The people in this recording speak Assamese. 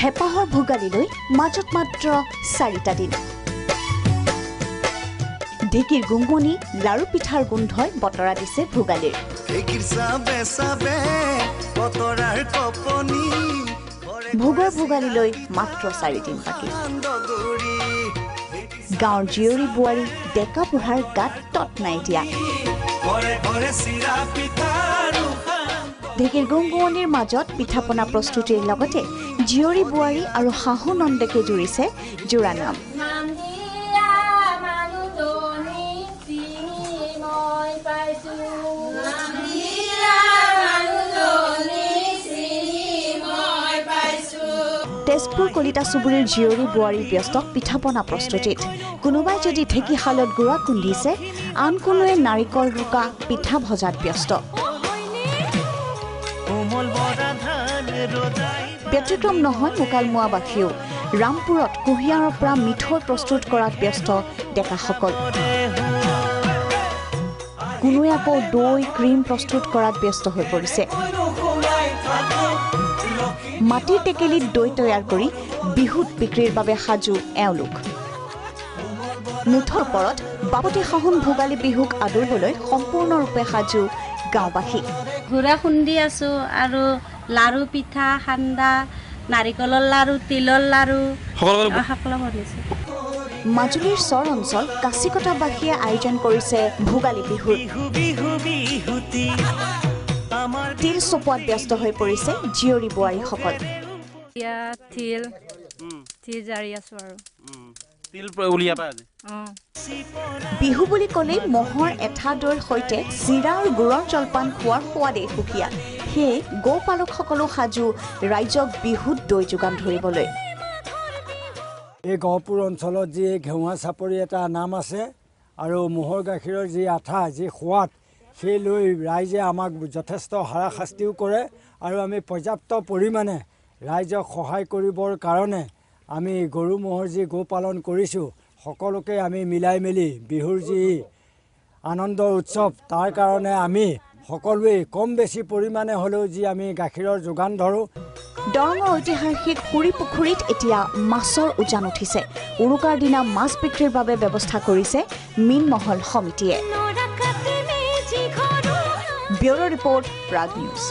হেঁপাহৰ ভোগালীলৈ মাজত মাত্ৰ 4টা দিন ঢেঁকীৰ গুংগুনি লাৰু পিঠাৰ গোন্ধই বতৰা দিছে ভোগালীৰ ভোগৰ ভোগালীলৈ মাত্ৰ 4 দিন বাকী গাঁৱৰ জীয়ৰী বোৱাৰী ডেকা বুঢ়াৰ গাত তত নাই দিয়া ঢেঁকীৰ গুংগুনিৰ মাজত পিঠাপনা প্ৰস্তুতিৰ লগতে জীয়ৰী বোৱাৰী আৰু শাহু নন্দেকে জুৰিছে জোৰা নাম তেজপুৰ কলিতা চুবুৰীৰ জীয়ৰী বোৱাৰী ব্যস্ত পিঠাপনা প্ৰস্তুতিত কোনোবাই যদি ঢেঁকীশালত গুড়া খুন্দিছে আন কোনোৱে নাৰিকল ৰুকা পিঠা ভজাত ব্যস্ত ব্যতিক্ৰম নহয় মুকালমুৱাবাসীও ৰামপুৰত কুঁহিয়াৰৰ পৰা মিঠৈ প্ৰস্তুত কৰাত ব্যস্ত ডেকাসকল কোনোৱে আকৌ দৈ ক্ৰীম প্ৰস্তুত কৰাত ব্যস্ত হৈ পৰিছে মাটিৰ টেকেলিত দৈ তৈয়াৰ কৰি বিহুত বিক্ৰীৰ বাবে সাজু এওঁলোক মুঠৰ ওপৰত বাপতি সাহোন ভোগালী বিহুক আদৰিবলৈ সম্পূৰ্ণৰূপে সাজু গাঁওবাসী গুড়া খুন্দি আছো আৰু লাৰু পিঠা সান্দা নাৰিকলৰ লাৰু তিলৰ লাৰু সকলো বনাইছে মাজুলীৰ চৰ অঞ্চল কাছিকটাবাসীয়ে আয়োজন কৰিছে ভোগালী বিহুৰ তিল চপোৱাত ব্যস্ত হৈ পৰিছে জীয়ৰী বোৱাৰীসকল বিহু বুলি ক'লেই মহৰ এঠা দৈৰ সৈতে চিৰা আৰু গুড়ৰ জলপান খোৱাৰ সোৱাদেই সুকীয়া সেয়ে গৌপালকসকলো সাজু ৰাইজক বিহুত দৈ যোগান ধৰিবলৈ এই গহপুৰ অঞ্চলত যি ঘেঁহুৱা চাপৰি এটা নাম আছে আৰু মহৰ গাখীৰৰ যি আঠা যি সোৱাদ সেই লৈ ৰাইজে আমাক যথেষ্ট হাৰাশাস্তিও কৰে আৰু আমি পৰ্যাপ্ত পৰিমাণে ৰাইজক সহায় কৰিবৰ কাৰণে আমি গৰু ম'হৰ যি গো পালন কৰিছোঁ সকলোকে আমি মিলাই মেলি বিহুৰ যি আনন্দৰ উৎসৱ তাৰ কাৰণে আমি সকলোৱে কম বেছি পৰিমাণে হ'লেও যি আমি গাখীৰৰ যোগান ধৰোঁ দৰঙৰ ঐতিহাসিক খুৰী পুখুৰীত এতিয়া মাছৰ উজান উঠিছে উৰুকাৰ দিনা মাছ বিক্ৰীৰ বাবে ব্যৱস্থা কৰিছে মীনমহল সমিতিয়ে ব্যুৰ' ৰিপৰ্ট প্ৰাগ নিউজ